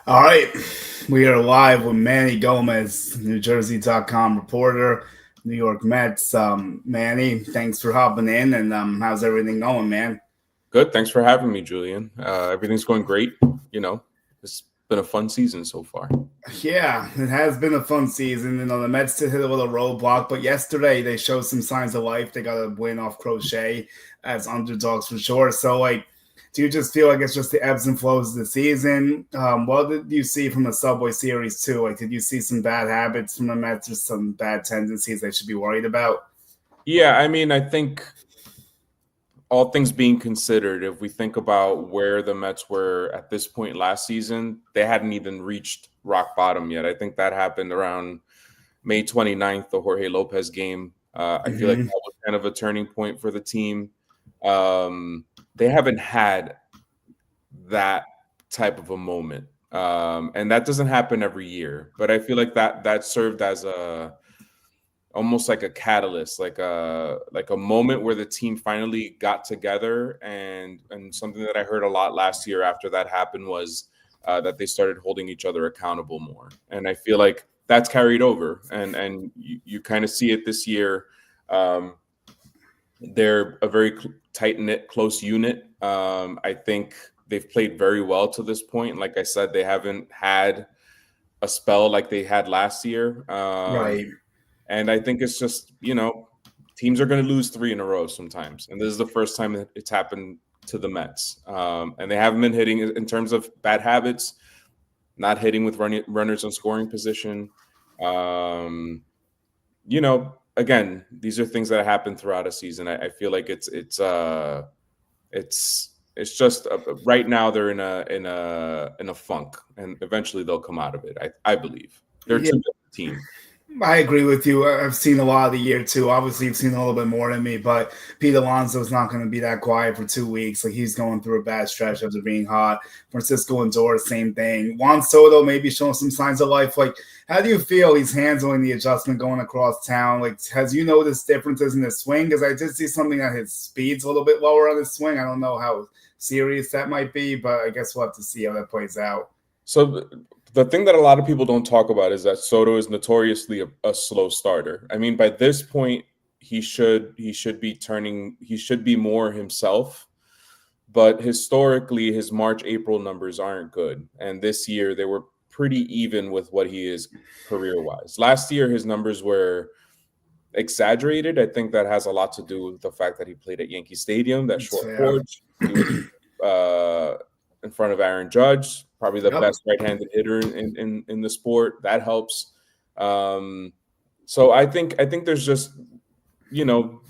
All right, we are live with Manny Gomez, NewJersey.com reporter, New York Mets. Manny, thanks for hopping in, and how's everything going, man? Good. Thanks for having me, Julian. Everything's going great. It's been a fun season so far. Yeah, it has been a fun season. The Mets did hit a little roadblock, but yesterday they showed some signs of life. They got a win off Crochet as underdogs for sure. So, do you just feel like it's just the ebbs and flows of the season? What did you see from the Subway Series too? Like, did you see some bad habits from the Mets or some bad tendencies they should be worried about? Yeah, I think all things being considered, if we think about where the Mets were at this point last season, they hadn't even reached rock bottom yet. I think that happened around May 29th, the Jorge Lopez game. I feel like Mm-hmm. that was kind of a turning point for the team. They haven't had that type of a moment. And that doesn't happen every year, but I feel like that served as a almost like a catalyst, like a moment where the team finally got together. And something that I heard a lot last year after that happened was that they started holding each other accountable more. And I feel like that's carried over, and you kind of see it this year. Um, they're a very tight knit, close unit. I think they've played very well to this point. Like I said, they haven't had a spell like they had last year. Right. And I think it's just, teams are going to lose three in a row sometimes. And this is the first time that it's happened to the Mets. And they haven't been hitting in terms of bad habits, not hitting with runners in scoring position. Um, Again, these are things that happen throughout a season. I feel like it's just right now they're in a funk, and eventually they'll come out of it. I believe they're Yeah. too good a team. I agree with you. I've seen a lot of the year too. Obviously, you've seen a little bit more than me, but Pete Alonso's not going to be that quiet for 2 weeks. Like he's going through a bad stretch after being hot. Francisco Lindor, same thing. Juan Soto maybe showing some signs of life. Like, how do you feel he's handling the adjustment going across town? Like, has you noticed differences in his swing? Because I did see something that his speed's a little bit lower on his swing. I don't know how serious that might be, but I guess we'll have to see how that plays out. So the thing that a lot of people don't talk about is that Soto is notoriously a slow starter. I mean, by this point, he should be more himself. But historically, his March April numbers aren't good, and this year they were pretty even with what he is career wise. Last year, his numbers were exaggerated. I think that has a lot to do with the fact that he played at Yankee Stadium, that It's short fair. porch. He was in front of Aaron Judge, probably the Yep. best right-handed hitter in the sport. That helps. Um, so I think there's just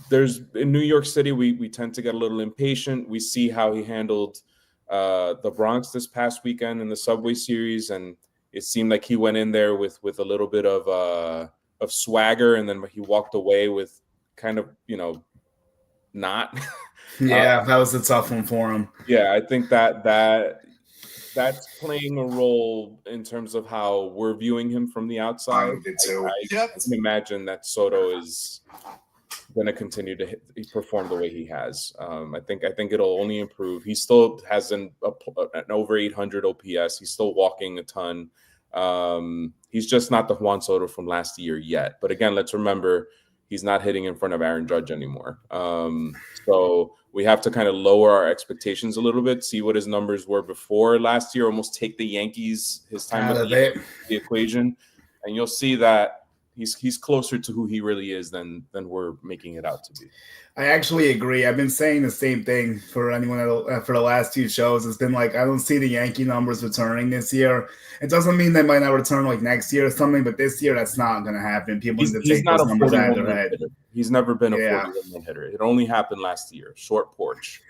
there's in New York City we tend to get a little impatient. We see how he handled the Bronx this past weekend in the Subway Series, and it seemed like he went in there with a little bit of swagger, and then he walked away with kind of not. uh, Yeah, that was a tough one for him. yeah, I think that's playing a role in terms of how we're viewing him from the outside. I did too. I can imagine that Soto is going to continue to perform the way he has. I think it'll only improve. He still has an over 800 OPS. He's still walking a ton. He's just not the Juan Soto from last year yet. But again, let's remember he's not hitting in front of Aaron Judge anymore. So we have to kind of lower our expectations a little bit, see what his numbers were before last year, almost take the Yankees, his time Out with of it. the equation, and you'll see that he's closer to who he really is than we're making it out to be. I actually agree. I've been saying the same thing for anyone for the last two shows. It's been like I don't see the Yankee numbers returning this year. It doesn't mean they might not return like next year or something, but this year that's not going to happen. People need to He's take not those a numbers out of 41 their run head. hitter. He's never been a Yeah, 41 run hitter. It only happened last year, short porch.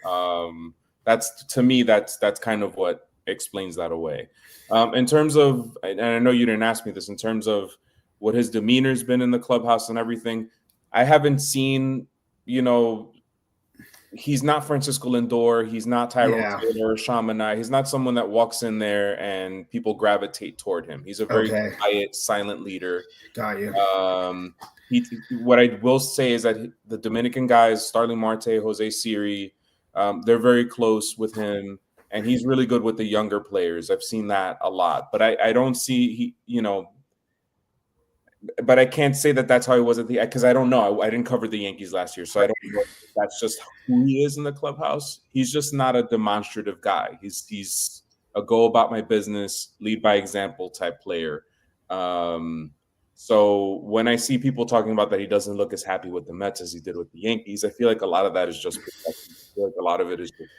That's to me that's kind of what explains that away. In terms of, and I know you didn't ask me this, in terms of what his demeanor's been in the clubhouse and everything, I haven't seen, you know, he's not Francisco Lindor. He's not Tyrone yeah. Taylor, Shamanai. He's not someone that walks in there and people gravitate toward him. He's a very Okay, quiet, silent leader. got you. Um, what I will say is that the Dominican guys, Starling Marte, Jose Siri, they're very close with him. and he's really good with the younger players. I've seen that a lot, but I don't see but I can't say that that's how he was at the, because I don't know. I didn't cover the Yankees last year, so I don't know if that's just who he is in the clubhouse. He's just not a demonstrative guy. He's a go about my business, lead by example type player. So when I see people talking about that he doesn't look as happy with the Mets as he did with the Yankees, I feel like a lot of that is just perspective. I feel like a lot of it is just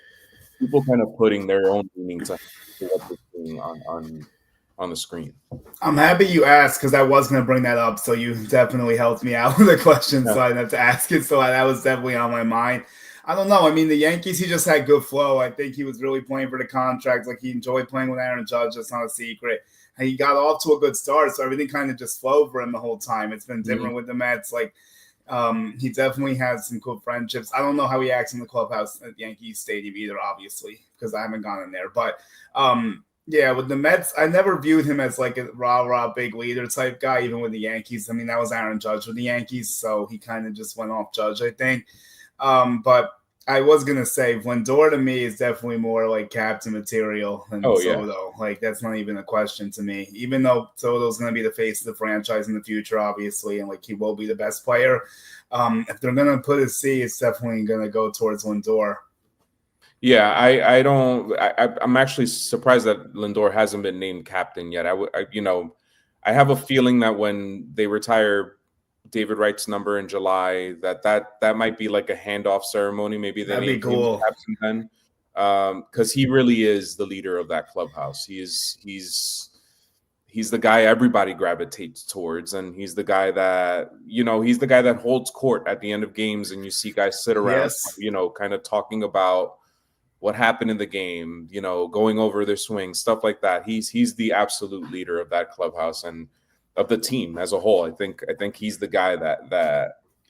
people kind of putting their own meaning to what they're seeing on the screen. I'm happy you asked because I was going to bring that up. So you definitely helped me out with the question, so I didn't have to ask it. So that was definitely on my mind. I don't know. I mean, the Yankees, he just had good flow. I think he was really playing for the contract. Like, he enjoyed playing with Aaron Judge. That's not a secret. And he got off to a good start, so everything kind of just flowed for him the whole time. It's been different with the Mets. Like, he definitely has some cool friendships. I don't know how he acts in the clubhouse at Yankee Stadium either, obviously, because I haven't gone in there. But yeah, with the Mets, I never viewed him as like a rah-rah big leader type guy, even with the Yankees. I mean, that was Aaron Judge with the Yankees, so he kind of just went off Judge, I think. But I was going to say, Lindor to me is definitely more like captain material than Soto. Like, that's not even a question to me. Even though Soto's going to be the face of the franchise in the future, obviously, and like he will be the best player. If they're going to put a C, it's definitely going to go towards Lindor. Yeah, I'm actually surprised that Lindor hasn't been named captain yet. I have a feeling that when they retire David Wright's number in July, that might be like a handoff ceremony. Maybe they name him captain then, because he really is the leader of that clubhouse. He's the guy everybody gravitates towards, and he's the guy that holds court at the end of games, and you see guys sit around, kind of talking about what happened in the game, going over their swing, stuff like that. He's the absolute leader of that clubhouse and of the team as a whole. I think he's the guy that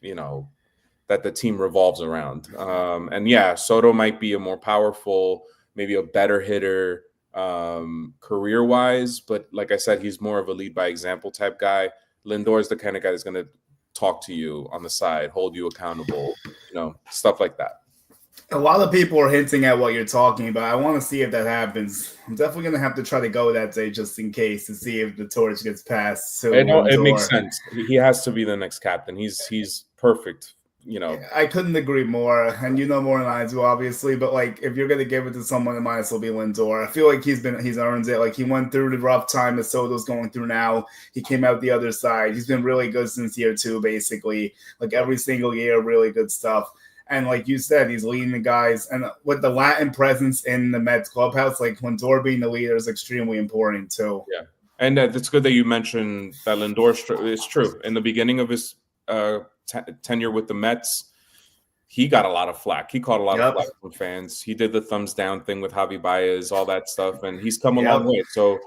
the team revolves around. And yeah, Soto might be a more powerful, maybe a better hitter career-wise, but like I said, he's more of a lead by example type guy. Lindor is the kind of guy that's going to talk to you on the side, hold you accountable, stuff like that. A lot of people are hinting at what you're talking about. I want to see if that happens. I'm definitely going to have to try to go that day just in case to see if the torch gets passed. It makes sense. He has to be the next captain. He's perfect. I couldn't agree more, and more than I do, obviously. But like, if you're gonna give it to someone, it might as well be Lindor. I feel like he's earned it. Like, he went through the rough time that Soto's going through now. He came out the other side. He's been really good since year 2, basically. Like, every single year, really good stuff. And like you said, he's leading the guys. And with the Latin presence in the Mets clubhouse, like, Lindor being the leader is extremely important too. Yeah, and it's good that you mentioned that Lindor is true. In the beginning of his tenure with the Mets, he got a lot of flack. He caught a lot of flack from fans. He did the thumbs down thing with Javi Baez, all that stuff, and he's come a long way. So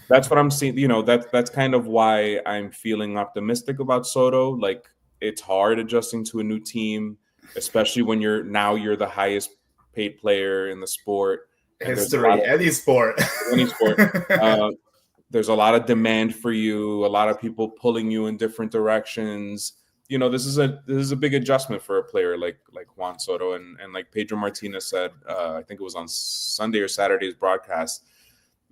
that's what I'm seeing. That's kind of why I'm feeling optimistic about Soto. Like, it's hard adjusting to a new team, especially when you're the highest paid player in the sport. History, any sport. There's a lot of demand for you, a lot of people pulling you in different directions. This is a big adjustment for a player like Juan Soto, and like Pedro Martinez said, I think it was on Sunday or Saturday's broadcast.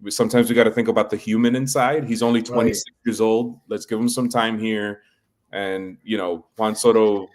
Sometimes we got to think about the human inside. He's only 26 years old. Let's give him some time here. And Juan Soto,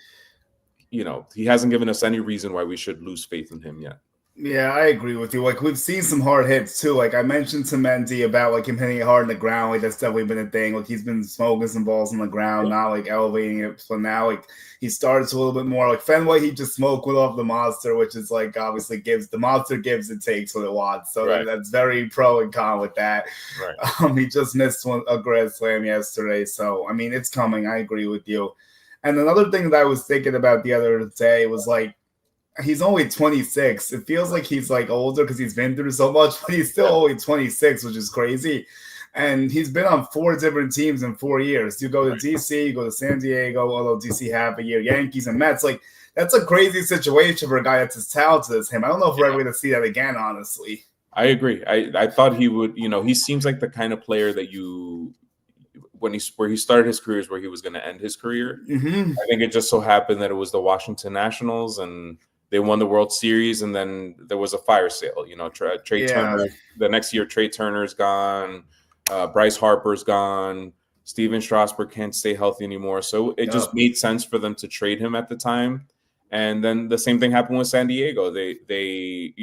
he hasn't given us any reason why we should lose faith in him yet. Yeah, I agree with you. Like, we've seen some hard hits too. Like, I mentioned to Mendy about like him hitting it hard on the ground. Like, that's definitely been a thing. Like, he's been smoking some balls on the ground, not like elevating it. So now, like, he started to a little bit more. Like Fenway, he just smoked with off the monster, which is like obviously the monster gives and takes what it wants. So that's very pro and con with that. Right. He just missed a grand slam yesterday. So I mean, it's coming. I agree with you. And another thing that I was thinking about the other day was like, he's only 26. It feels like he's like older because he's been through so much, but he's still only 26, which is crazy. And he's been on 4 different teams in 4 years. You go to DC, you go to San Diego, although DC half a year, Yankees and Mets. Like, that's a crazy situation for a guy that's as talented as him. I don't know if we're ever going to see that again, honestly. I agree. I thought he would, he seems like the kind of player that where he started his career is where he was going to end his career. Mm-hmm. I think it just so happened that it was the Washington Nationals, and they won the World Series, and then there was a fire sale. Trey Turner. The next year, Trey Turner's gone. Bryce Harper's gone. Steven Strasburg can't stay healthy anymore. So it just made sense for them to trade him at the time. And then the same thing happened with San Diego. They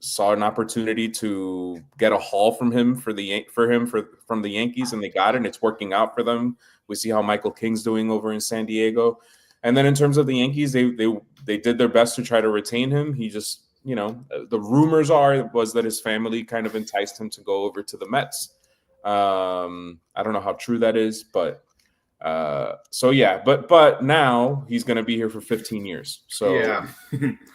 saw an opportunity to get a haul from him from the Yankees, and they got it. And it's working out for them. We see how Michael King's doing over in San Diego. And then in terms of the Yankees, they did their best to try to retain him. He just, the rumors was that his family kind of enticed him to go over to the Mets. I don't know how true that is, but but now he's going to be here for 15 years. So,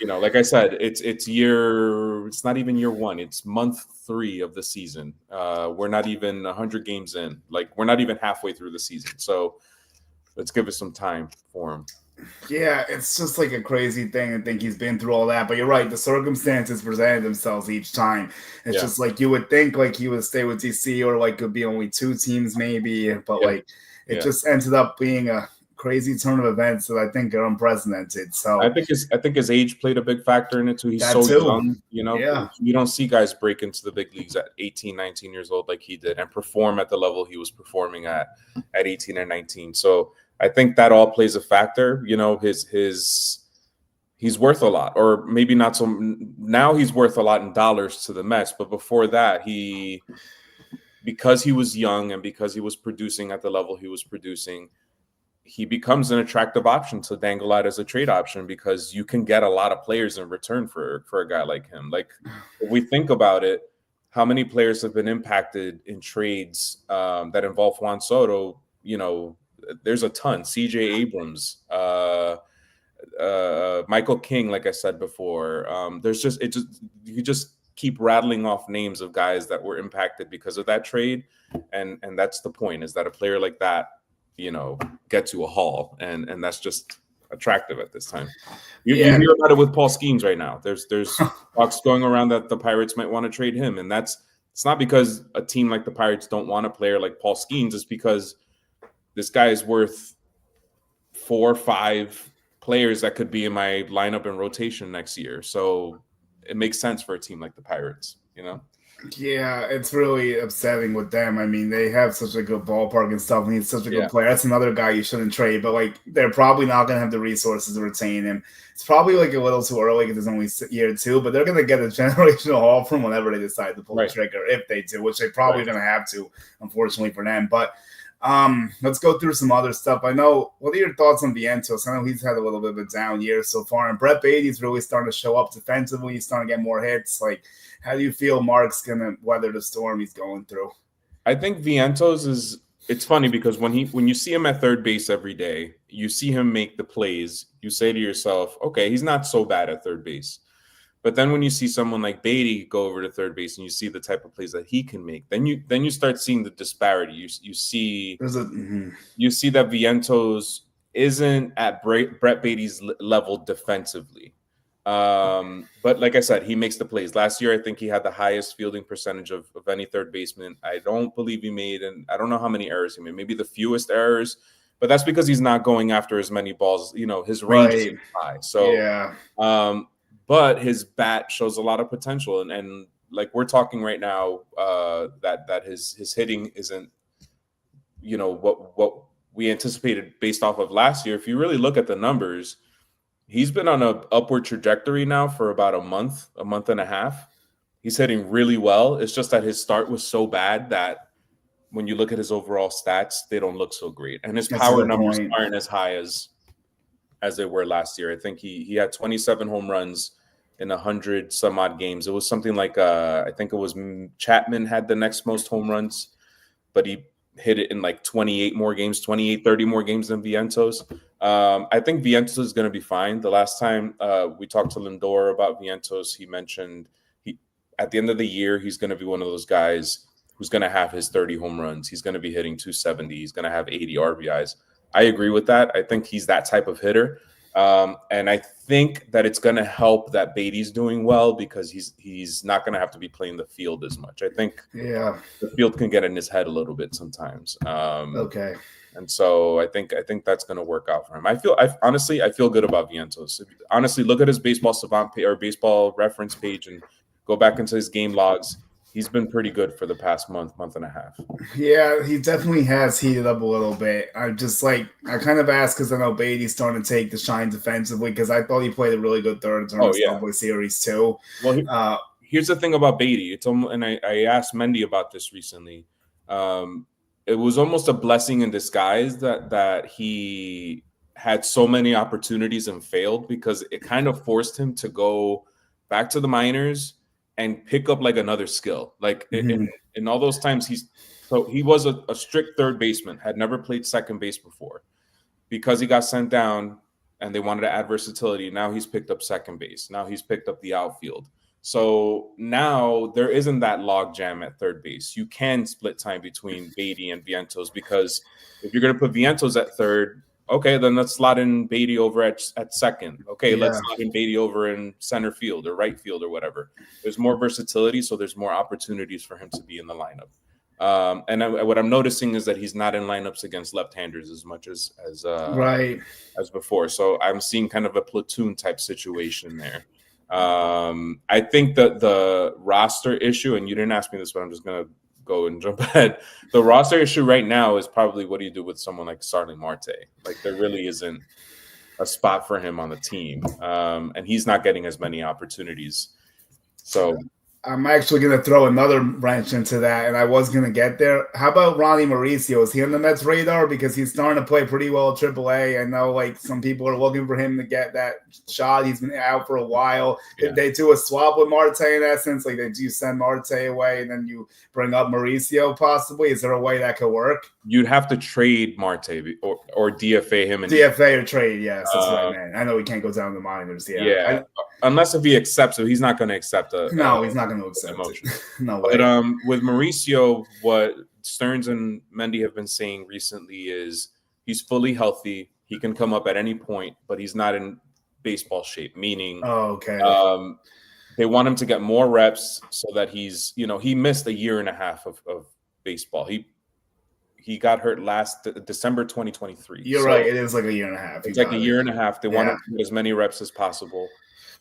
like I said, it's not even year one. It's month 3 of the season. We're not even 100 games in. Like, we're not even halfway through the season. So let's give it some time for him. Yeah, it's just like a crazy thing. I think he's been through all that, but you're right. The circumstances presented themselves each time. It's just like you would think like he would stay with DC, or like could be only 2 teams maybe, but it just ended up being a crazy turn of events that I think are unprecedented. So I think his age played a big factor in it too. He's so young, You don't see guys break into the big leagues at 18, 19 years old like he did and perform at the level he was performing at 18 and 19. So I think that all plays a factor. He's worth a lot, or maybe not so. Now he's worth a lot in dollars to the Mets, but before that, because he was young and because he was producing at the level he was producing, he becomes an attractive option to dangle out as a trade option, because you can get a lot of players in return for a guy like him. Like, if we think about it, how many players have been impacted in trades that involve Juan Soto? There's a ton. CJ Abrams, Michael King, like I said before. You just keep rattling off names of guys that were impacted because of that trade, and that's the point, is that a player like that, gets you a haul, and that's just attractive at this time. You hear about it with Paul Skeens right now. There's talks going around that the Pirates might want to trade him, and it's not because a team like the Pirates don't want a player like Paul Skeens. It's because this guy is worth 4 or 5 players that could be in my lineup and rotation next year. So it makes sense for a team like the Pirates, Yeah, it's really upsetting with them. I mean, they have such a good ballpark and stuff, and he's such a good player. That's another guy you shouldn't trade, but like, they're probably not going to have the resources to retain him. It's probably like a little too early because there's only year 2, but they're going to get a generational haul from whenever they decide to pull the trigger, if they do, which they probably going to have to, unfortunately for them. But let's go through some other stuff. I know, what are your thoughts on Vientos? I know he's had a little bit of a down year so far, and Brett Beatty's really starting to show up defensively. He's starting to get more hits. Like, how do you feel Mark's going to weather the storm he's going through? I think Vientos it's funny because when you see him at third base every day, you see him make the plays, you say to yourself, okay, he's not so bad at third base. But then when you see someone like Beatty go over to third base and you see the type of plays that he can make, then you start seeing the disparity. You see that Vientos isn't at Brett Beatty's level defensively. But like I said, he makes the plays. Last year, I think he had the highest fielding percentage of any third baseman. I don't believe he made, and I don't know how many errors he made, maybe the fewest errors, but that's because he's not going after as many balls. His range is high. So, but his bat shows a lot of potential, and like we're talking right now, that his hitting isn't, what we anticipated based off of last year. If you really look at the numbers, he's been on an upward trajectory now for about a month and a half. He's hitting really well. It's just that his start was so bad that when you look at his overall stats, they don't look so great, and his power numbers aren't as high as they were last year. I think he had 27 home runs in 100 some odd games. It was something like I think it was Chapman had the next most home runs, but he hit it in like 30 more games than Vientos. I think Vientos is going to be fine. The last time we talked to Lindor about Vientos, he mentioned at the end of the year, he's going to be one of those guys who's going to have his 30 home runs. He's going to be hitting 270. He's going to have 80 RBIs. I agree with that. I think he's that type of hitter. And I think that it's going to help that Beatty's doing well because he's not going to have to be playing the field as much. I think the field can get in his head a little bit sometimes. Okay. And so I think that's going to work out for him. I honestly feel good about Vientos. Honestly, look at his baseball savant or baseball reference page and go back into his game logs. He's been pretty good for the past month and a half. Yeah, he definitely has heated up a little bit. I kind of asked because I know Beatty's starting to take the shine defensively because I thought he played a really good third during the Subway Series too. Well, here's the thing about Beatty. It's almost, and I asked Mendy about this recently. It was almost a blessing in disguise that he had so many opportunities and failed because it kind of forced him to go back to the minors and pick up like another skill. Like in all those times, he was a strict third baseman, had never played second base before. Because he got sent down and they wanted to add versatility, now he's picked up second base. Now he's picked up the outfield. So now there isn't that log jam at third base. You can split time between Beatty and Vientos because if you're going to put Vientos at third, okay, then let's slot in Beatty over at second. Okay, let's slot in Beatty over in center field or right field or whatever. There's more versatility, so there's more opportunities for him to be in the lineup. What I'm noticing is that he's not in lineups against left-handers as much as before. So I'm seeing kind of a platoon type situation there. I think that the roster issue, and you didn't ask me this, but I'm just going to go and jump ahead. The roster issue right now is probably what do you do with someone like Starling Marte? Like there really isn't a spot for him on the team, and he's not getting as many opportunities. So I'm actually going to throw another wrench into that, and I was going to get there. How about Ronnie Mauricio? Is he on the Mets radar? Because he's starting to play pretty well at AAA. I know like some people are looking for him to get that shot. He's been out for a while. Yeah. Did they do a swap with Marte in essence? Like, did you send Marte away and then you bring up Mauricio possibly? Is there a way that could work? You'd have to trade Marte or DFA him. DFA or trade, yes. That's what I meant. I know he can't go down the minors. Yeah. Unless if he accepts it, he's not going to accept No, he's not going to accept emotion. No way. But with Mauricio, what Stearns and Mendy have been saying recently is he's fully healthy. He can come up at any point, but he's not in baseball shape, meaning they want him to get more reps so that he's, he missed a year and a half of baseball. He got hurt last December 2023. You're right. It is like a year and a half. It's like a year and a half. They want him to get as many reps as possible.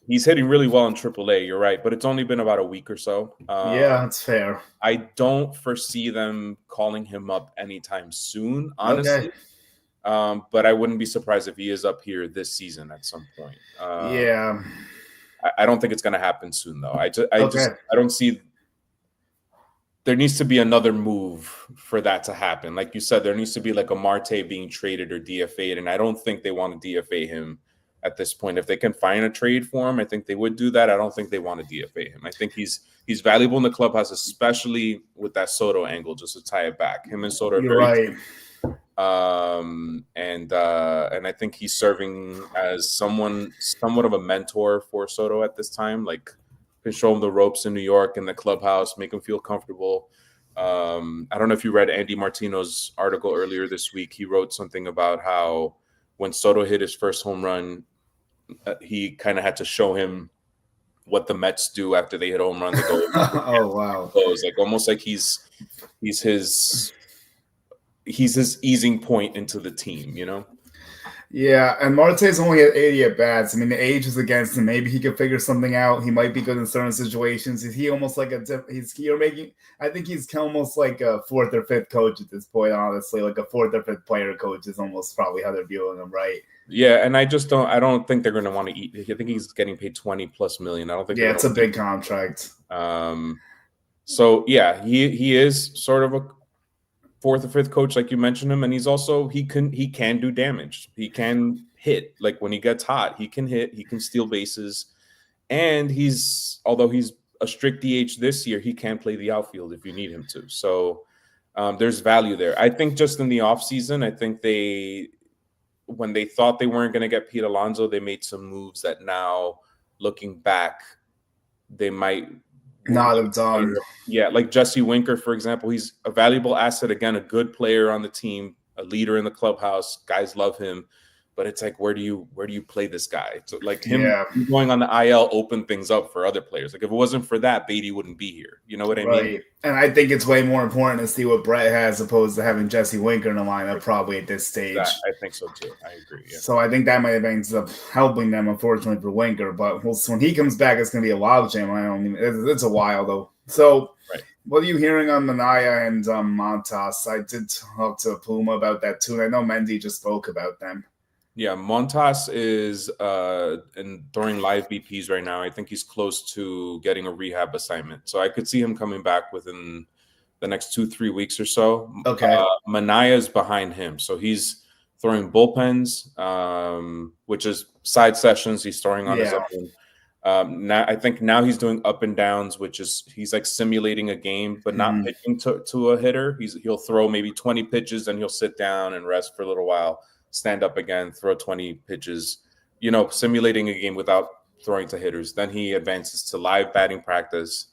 He's hitting really well in AAA. You're right, but it's only been about a week or so. That's fair. I don't foresee them calling him up anytime soon, honestly. Okay. But I wouldn't be surprised if he is up here this season at some point. I don't think it's going to happen soon, though. I don't see. There needs to be another move for that to happen. Like you said, there needs to be like a Marte being traded or DFA'd, and I don't think they want to DFA him at this point. If they can find a trade for him, I think they would do that. I don't think they want to DFA him. I think he's valuable in the clubhouse, especially with that Soto angle, just to tie it back. Him and Soto are very and I think he's serving as somewhat of a mentor for Soto at this time. Like, can show him the ropes in New York in the clubhouse, make him feel comfortable. I don't know if you read Andy Martino's article earlier this week. He wrote something about how when Soto hit his first home run, he kind of had to show him what the Mets do after they hit a home run. They go, oh wow! So it's like almost like he's his easing point into the team, Yeah, and Marte's only at 80 at bats. I mean, the age is against him. Maybe he could figure something out. He might be good in certain situations. Is he almost like I think he's almost like a fourth or fifth coach at this point, honestly. Like a fourth or fifth player coach is almost probably how they're viewing him, right? Yeah, and I don't think they're going to want to eat. I think he's getting paid $20+ million. I don't think. Yeah, it's a big contract. So yeah, he is sort of a fourth or fifth coach, like you mentioned him, and he's also he can do damage. He can hit. Like when he gets hot, he can hit. He can steal bases, and although he's a strict DH this year, he can play the outfield if you need him to. So there's value there. I think just in the offseason, I think when they thought they weren't going to get Pete Alonso, they made some moves that now, looking back, they might not have done. Yeah, like Jesse Winker, for example. He's a valuable asset. Again, a good player on the team, a leader in the clubhouse. Guys love him. but it's like, where do you play this guy? So like him Yeah. going on the IL opened things up for other players. Like if it wasn't for that, Beatty wouldn't be here. You know what I mean? Right. And I think it's way more important to see what Brett has opposed to having Jesse Winker in the lineup probably at this stage. I think so too. I agree. Yeah. So I think that might have ended up helping them, unfortunately, for Winker. But when he comes back, it's going to be a logjam. I don't mean it's a while though. So Right. what are you hearing on Manaya and Montas? I did talk to Puma about that too, and I know Mendy just spoke about them. Yeah, Montas is throwing live BPs right now. I think he's close to getting a rehab assignment. So I could see him coming back within the next 2-3 weeks or so. Okay. Manaya is behind him. So he's throwing bullpens, which is side sessions. He's throwing on his own. Now I think now he's doing up and downs, which is he's like simulating a game, but not pitching to a hitter. He'll throw maybe 20 pitches, and he'll sit down and rest for a little while, stand up again, throw 20 pitches, simulating a game without throwing to hitters. Then he advances to live batting practice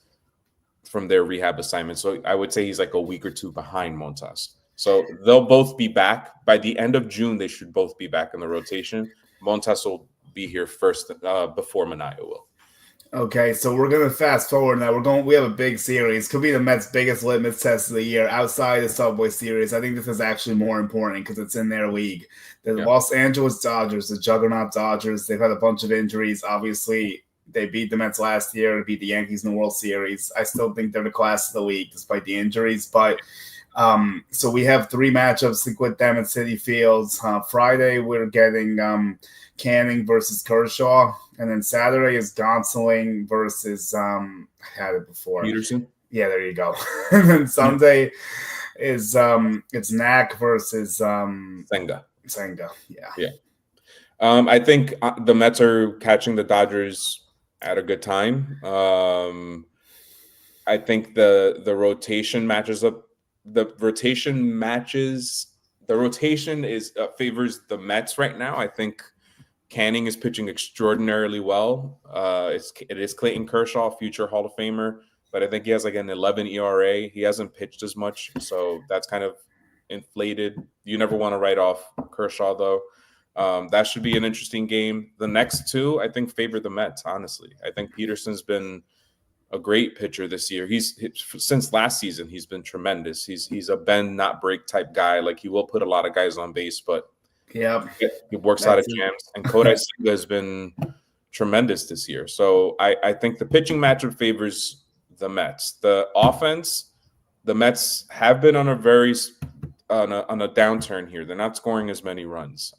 from their rehab assignment. So I would say he's like a week or two behind Montas. So they'll both be back by the end of June. They should both be back in the rotation. Montas will be here first before Manaya will. Okay, so we're gonna fast forward now. We have a big series. Could be the Mets' biggest litmus test of the year outside the Subway Series. I think this is actually more important because it's in their league. The Los Angeles Dodgers, the juggernaut Dodgers, they've had a bunch of injuries. Obviously, they beat the Mets last year, beat the Yankees in the World Series. I still think they're the class of the league despite the injuries. But so we have 3 matchups with them at Citi Fields. Friday, we're getting Canning versus Kershaw, and then Saturday is Gonsolin versus I had it before. Peterson. Yeah, there you go. And then Sunday is it's Knack versus Senga. Yeah. I think the Mets are catching the Dodgers at a good time. I think the rotation matches up. The rotation is favors the Mets right now. I think Canning is pitching extraordinarily well. It is Clayton Kershaw, future Hall of Famer, but I think he has like an 11 ERA. He hasn't pitched as much, so that's kind of inflated. You never want to write off Kershaw, though. That should be an interesting game. The next 2, I think, favor the Mets, honestly. I think Peterson's been a great pitcher this year. Since last season, he's been tremendous. He's a bend, not break type guy. Like, he will put a lot of guys on base, but he works out of jams. And Kodai Senga has been tremendous this year. So I think the pitching matchup favors the Mets. The offense, the Mets have been on a downturn here. They're not scoring as many runs.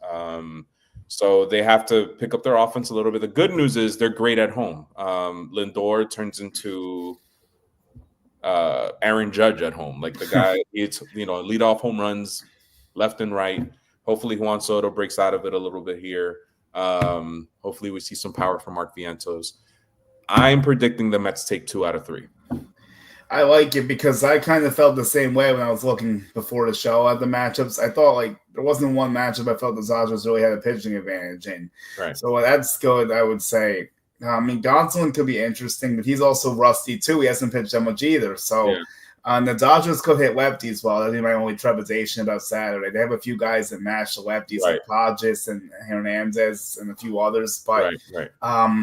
So they have to pick up their offense a little bit. The good news is they're great at home. Lindor turns into Aaron Judge at home. Like the guy, it's lead off home runs left and right. Hopefully Juan Soto breaks out of it a little bit here. Hopefully we see some power from Mark Vientos. I'm predicting the Mets take 2 out of 3. I like it because I kind of felt the same way when I was looking before the show at the matchups. I thought like there wasn't one matchup I felt the Dodgers really had a pitching advantage in. Right. So that's good, I would say. I mean, Gonsolin could be interesting, but he's also rusty too. He hasn't pitched that much either. So the Dodgers could hit lefties well. That'd be my only trepidation about Saturday. They have a few guys that match the lefties, like Pages and Hernandez and a few others. But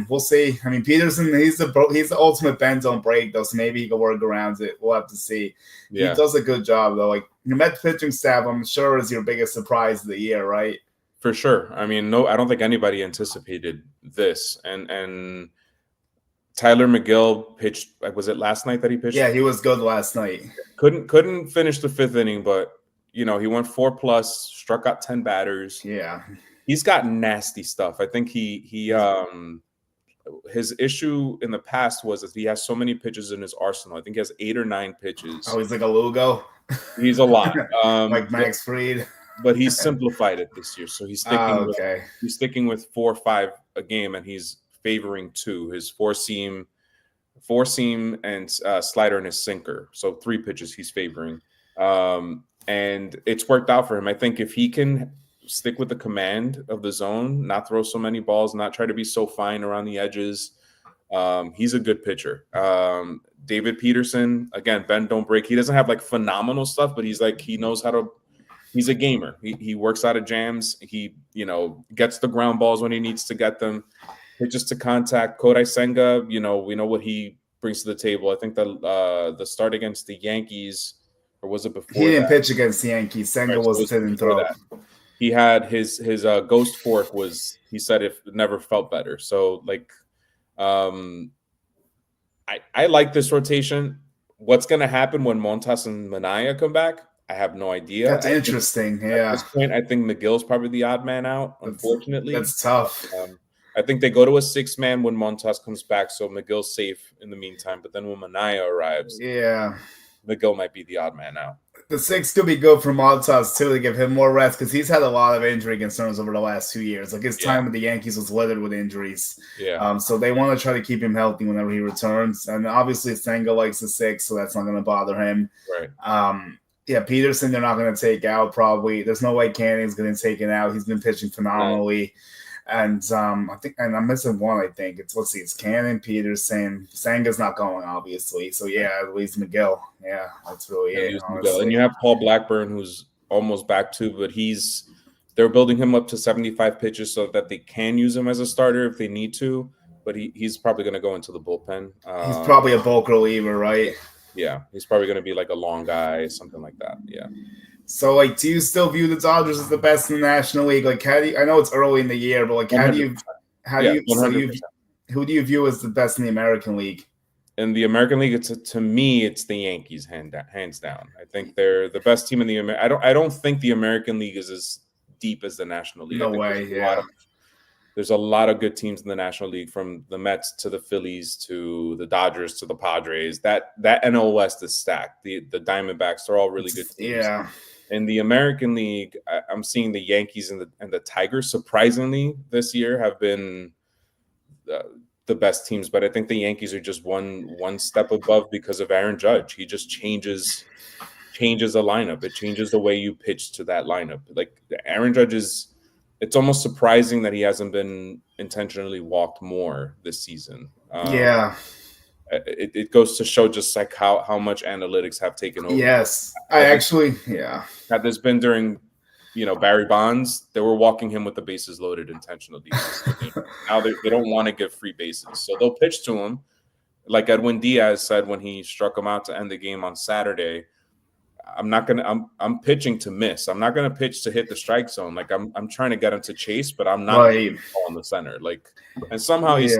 we'll see. I mean, Peterson, he's the ultimate bend don't break though, so maybe he can work around it. We'll have to see. Yeah. He does a good job though. Like your Mets pitching staff, I'm sure is your biggest surprise of the year, right? For sure. I mean, no, I don't think anybody anticipated this. And Tyler McGill pitched. Was it last night that he pitched? Yeah, he was good last night. Couldn't finish the 5th inning, but he went 4+, struck out 10 batters. Yeah, he's got nasty stuff. I think he his issue in the past was that he has so many pitches in his arsenal. I think he has 8 or 9 pitches. Oh, he's like a Lugo. He's a lot, like Max Fried. But he's simplified it this year, so he's sticking with 4 or 5 a game, and he's favoring 2, his four seam and slider and his sinker. So 3 pitches he's favoring. And it's worked out for him. I think if he can stick with the command of the zone, not throw so many balls, not try to be so fine around the edges, he's a good pitcher. David Peterson, again, bend don't break. He doesn't have like phenomenal stuff, but he's like, he knows how to he's a gamer. He works out of jams. He, gets the ground balls when he needs to get them. Pitches to contact. Kodai Senga, we know what he brings to the table. I think the start against the Yankees, or was it before He didn't that? pitch against the Yankees. Senga Right, so was hitting throw. that. He had his ghost fork he said it never felt better. So I like this rotation. What's going to happen when Montas and Minaya come back? I have no idea. That's interesting. At this point, I think McGill's probably the odd man out, unfortunately. That's tough. I think they go to a 6-man when Montas comes back, so McGill's safe in the meantime. But then when Minaya arrives, McGill might be the odd man out. The 6 could be good for Montas, too, to give him more rest, because he's had a lot of injury concerns over the last 2 years. Like, his time with the Yankees was littered with injuries. Yeah. So they want to try to keep him healthy whenever he returns. And obviously, Senga likes the 6, so that's not going to bother him. Right. Peterson, they're not going to take out, probably. There's no way Canning's going to take it out. He's been pitching phenomenally. Right. And I think, and I'm missing one. I think it's Cannon, Peterson, Senga's not going, obviously. So at least McGill. Yeah, that's really it. And you have Paul Blackburn, who's almost back too, but they're building him up to 75 pitches so that they can use him as a starter if they need to. But he's probably going to go into the bullpen. He's probably a bulk reliever, right? Yeah, he's probably going to be like a long guy, something like that. Yeah. So, do you still view the Dodgers as the best in the National League? I know it's early in the year, but who do you view as the best in the American League? In the American League, to me, it's the Yankees, hands down. I think they're the best team in the I don't think the American League is as deep as the National League. No way. There's a lot of good teams in the National League, from the Mets to the Phillies to the Dodgers to the Padres. That NL West is stacked. The Diamondbacks, they're all really good teams. Yeah. In the American League, I'm seeing the Yankees and the Tigers, surprisingly, this year have been the best teams. But I think the Yankees are just one step above because of Aaron Judge. He just changes a lineup. It changes the way you pitch to that lineup. Like, Aaron Judge it's almost surprising that he hasn't been intentionally walked more this season. It goes to show just like how much analytics have taken over. Yes, Had this been during, Barry Bonds, they were walking him with the bases loaded intentionally. Now they don't want to give free bases, so they'll pitch to him, like Edwin Diaz said when he struck him out to end the game on Saturday. I'm pitching to miss. I'm not gonna pitch to hit the strike zone. Like, I'm trying to get him to chase, but I'm not on the center. Like, and somehow he's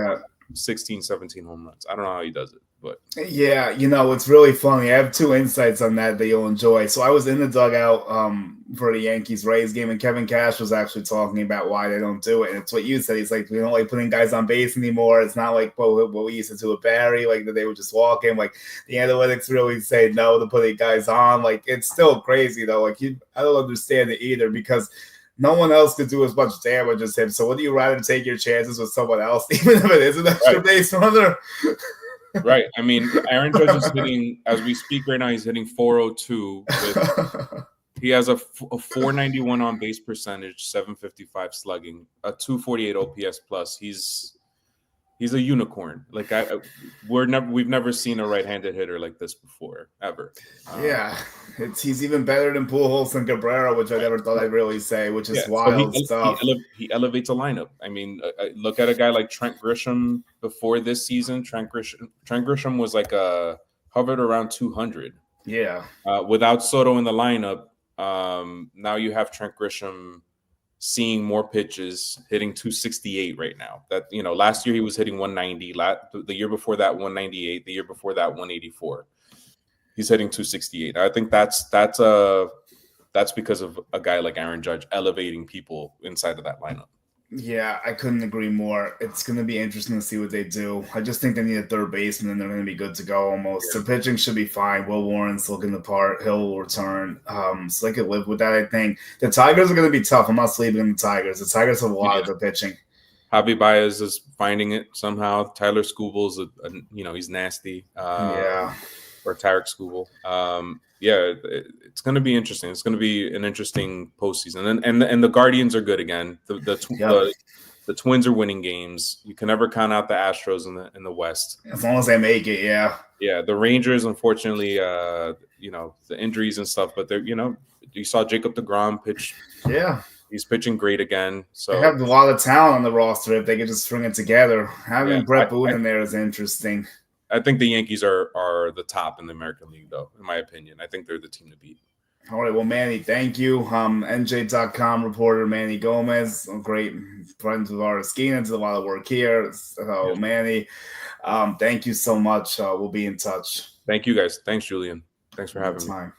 16, 17 home runs. I don't know how he does it, but it's really funny. I have 2 insights on that you'll enjoy. So I was in the dugout for the Yankees-Rays game, and Kevin Cash was actually talking about why they don't do it. And it's what you said. He's like, we don't like putting guys on base anymore. It's not like what we used to do with Barry, like that they would just walk in. Like, the analytics really say no to putting guys on. Like, it's still crazy though. Like, I don't understand it either, because no one else could do as much damage as him. So would you rather take your chances with someone else, even if it is an extra base runner? Right. I mean, Aaron Judge is hitting, as we speak right now, he's hitting 402. He has a 491 on base percentage, 755 slugging, a 248 OPS plus. He's a unicorn. Like, we've never seen a right-handed hitter like this before, ever. He's even better than Pujols and Cabrera, which I never thought I'd really say, which is wild stuff. He elevates a lineup. I mean, look at a guy like Trent Grisham before this season. Trent Grisham was hovered around 200. Yeah. Without Soto in the lineup, now you have Trent Grisham seeing more pitches, hitting 268 right now. That, last year he was hitting 190. The year before that, 198. The year before that, 184. He's hitting 268. I think that's because of a guy like Aaron Judge elevating people inside of that lineup. Yeah, I couldn't agree more. It's going to be interesting to see what they do. I just think they need a third baseman, and they're going to be good to go almost. Yeah. Their pitching should be fine. Will Warren's looking the part. Hill will return. So they could live with that, I think. The Tigers are going to be tough. I'm not sleeping on the Tigers. The Tigers have a lot of good pitching. Javi Baez is finding it somehow. Tyler Skubel's, he's nasty. Or Tarek Skubel. It's going to be interesting. It's going to be an interesting postseason, and the Guardians are good again. The Twins are winning games. You can never count out the Astros in the West, as long as they make it. Yeah. The Rangers, unfortunately, the injuries and stuff, but they're You saw Jacob deGrom pitch. Yeah. He's pitching great again. So they have a lot of talent on the roster if they could just string it together. Having Brett Boone in there is interesting. I think the Yankees are the top in the American League, though, in my opinion. I think they're the team to beat. All right, well, Manny, thank you. NJ.com reporter Manny Gomez, great friends with Arasquina, does a lot of work here. So, yeah. Manny, thank you so much. We'll be in touch. Thank you, guys. Thanks, Julian. Thanks for having me.